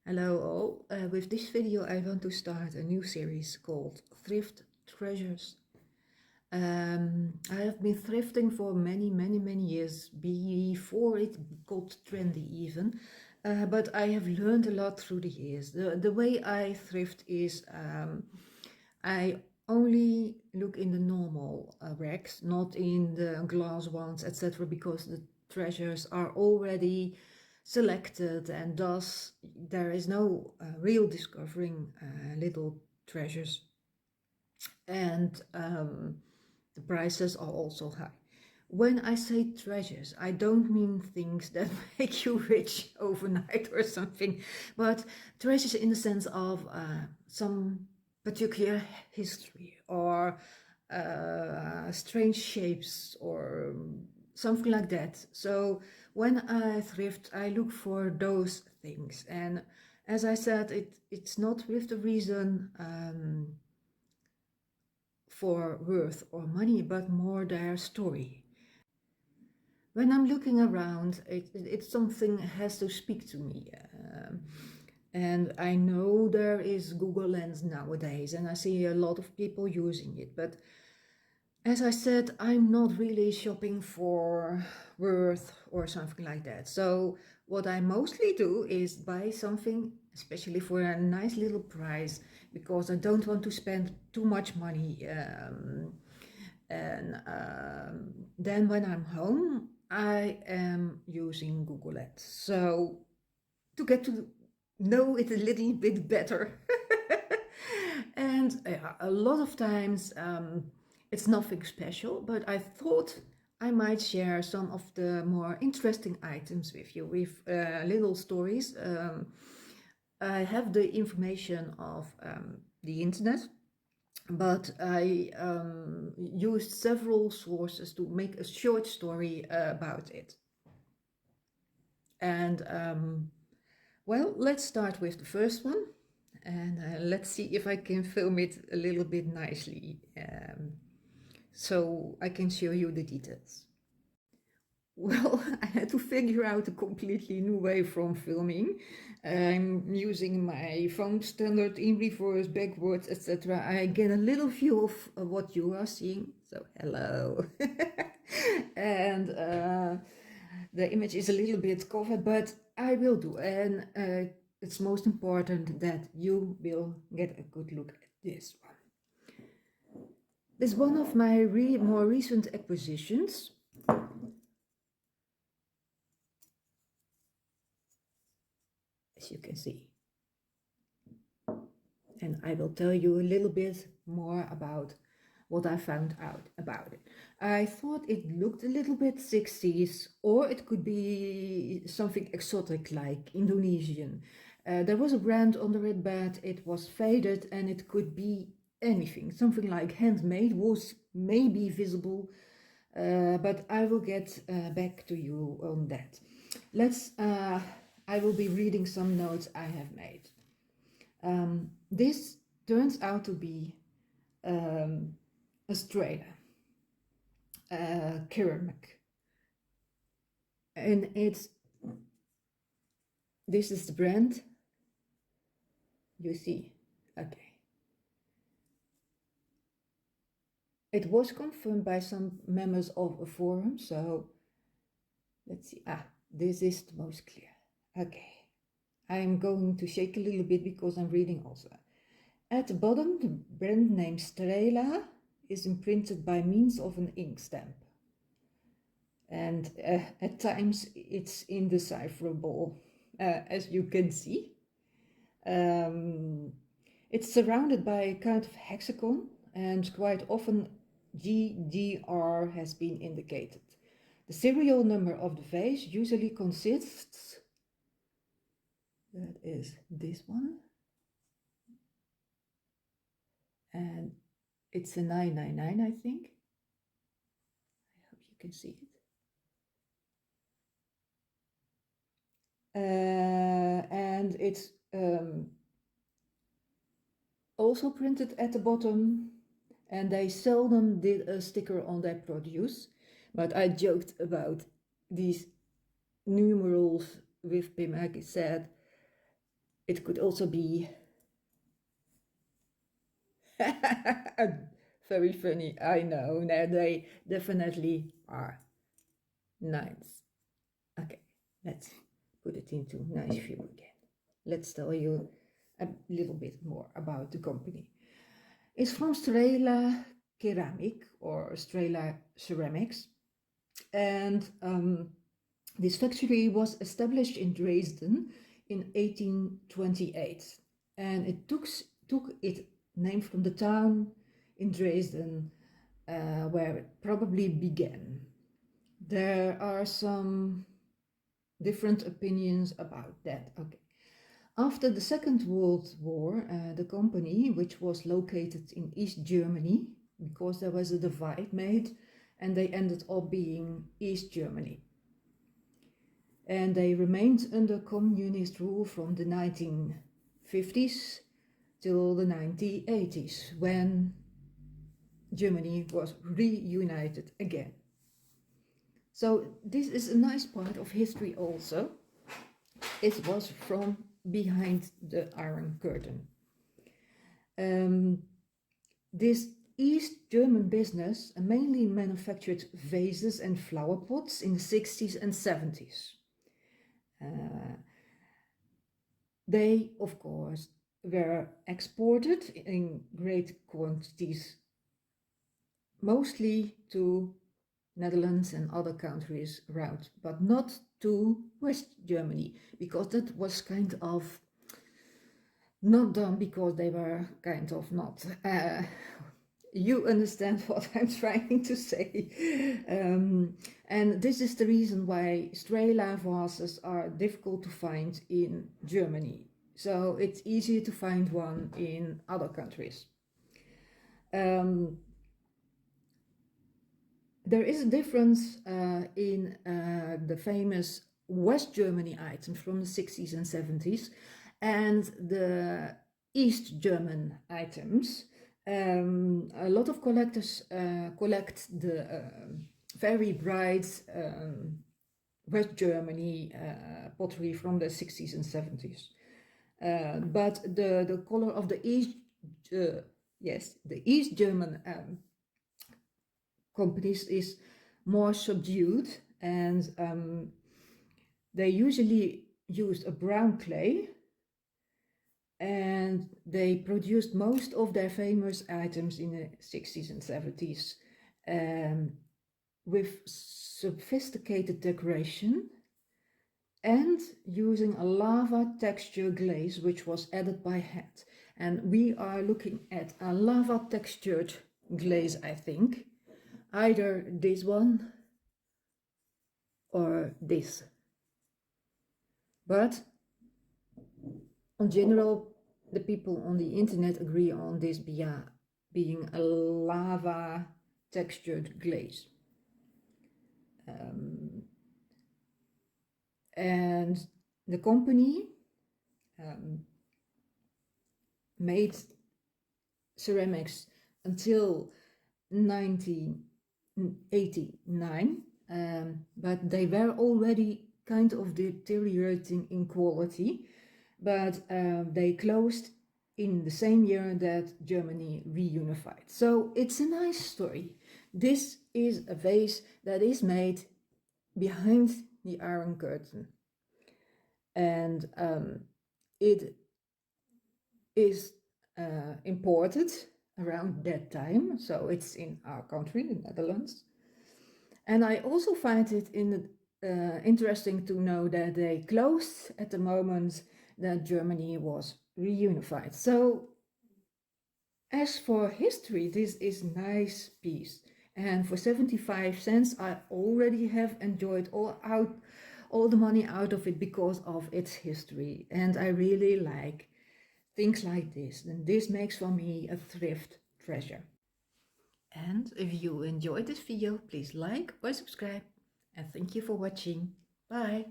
Hello all, with this video I want to start a new series called Thrift Treasures. I have been thrifting for many years, before it got trendy even, but I have learned a lot through the years. The way I thrift is I only look in the normal racks, not in the glass ones, etc., because the treasures are already selected, and thus there is no real discovering little treasures, and the prices are also high. When I say treasures, I don't mean things that make you rich overnight or something, but treasures in the sense of some particular history, or strange shapes, or something like that. So when I thrift, I look for those things. And as I said, it's not with the reason for worth or money, but more their story. When I'm looking around, it's something has to speak to me. And I know there is Google Lens nowadays, and I see a lot of people using it. But as I said, I'm not really shopping for worth or something like that. So what I mostly do is buy something, especially for a nice little price, because I don't want to spend too much money. Then when I'm home, I am using Google Ads. So to get to know it a little bit better. And a lot of times it's nothing special, but I thought I might share some of the more interesting items with you, with little stories. I have the information of the internet, but I used several sources to make a short story about it. And well, let's start with the first one, and let's see if I can film it a little bit nicely, so I can show you the details. Well, I had to figure out a completely new way from filming. I'm using my phone standard in reverse, backwards, etc. I get a little view of what you are seeing. So hello. And the image is a little bit covered, but I will do. And it's most important that you will get a good look at this one. This is one of my more recent acquisitions. As you can see. And I will tell you a little bit more about what I found out about it. I thought it looked a little bit 60s, or it could be something exotic like Indonesian. There was a brand under it, but it was faded, and it could be anything. Something like handmade was maybe visible, but I will get back to you on that. I will be reading some notes I have made. This turns out to be a strehla, ceramic, and this is the brand. You see, okay. It was confirmed by some members of a forum, so let's see. This is the most clear. Okay, I'm going to shake a little bit because I'm reading also. At the bottom, the brand name strehla is imprinted by means of an ink stamp. And at times it's indecipherable, as you can see. It's surrounded by a kind of hexagon, and quite often GDR has been indicated. The serial number of the vase usually consists, that is this one, and it's a 999, I think. I hope you can see it. And it's also printed at the bottom, and they seldom did a sticker on their produce. But I joked about these numerals with Pim. I said it could also be very funny. I know. Now they definitely are nice. Okay, let's put it into nice view again. Let's tell you a little bit more about the company. It's from Strehla Ceramic or Strehla Ceramics, and this factory was established in Dresden in 1828, and it took its name from the town in Dresden where it probably began. There are some different opinions about that. Okay. After the Second World War, the company, which was located in East Germany, because there was a divide made, and they ended up being East Germany. And they remained under communist rule from the 1950s till the 1980s, when Germany was reunited again. So this is a nice part of history also. It was from behind the Iron Curtain. This East German business mainly manufactured vases and flower pots in the 60s and 70s. They, of course, were exported in great quantities, mostly to Netherlands and other countries around, but not to West Germany, because that was kind of not done, because they were kind of not. You understand what I'm trying to say. And this is the reason why strehla vases are difficult to find in Germany. So it's easier to find one in other countries. There is a difference in the famous West Germany items from the 60s and 70s and the East German items. A lot of collectors collect the very bright West Germany pottery from the 60s and 70s. But the color of the East, the East German companies is more subdued, and they usually used a brown clay, and they produced most of their famous items in the 60s and 70s with sophisticated decoration and using a lava texture glaze, which was added by hand. And we are looking at a lava textured glaze, I think. Either this one or this. But in general, the people on the internet agree on this being a lava textured glaze. And the company made ceramics until 1989, but they were already kind of deteriorating in quality, but they closed in the same year that Germany reunified. So it's a nice story. This is a vase that is made behind the Iron Curtain, and it is imported around that time, so it's in our country, the Netherlands. And I also find it interesting to know that they closed at the moment that Germany was reunified. So as for history, this is a nice piece. And for 75 cents, I already have enjoyed all the money out of it because of its history. And I really like things like this. And this makes for me a thrift treasure. And if you enjoyed this video, please like or subscribe. And thank you for watching. Bye.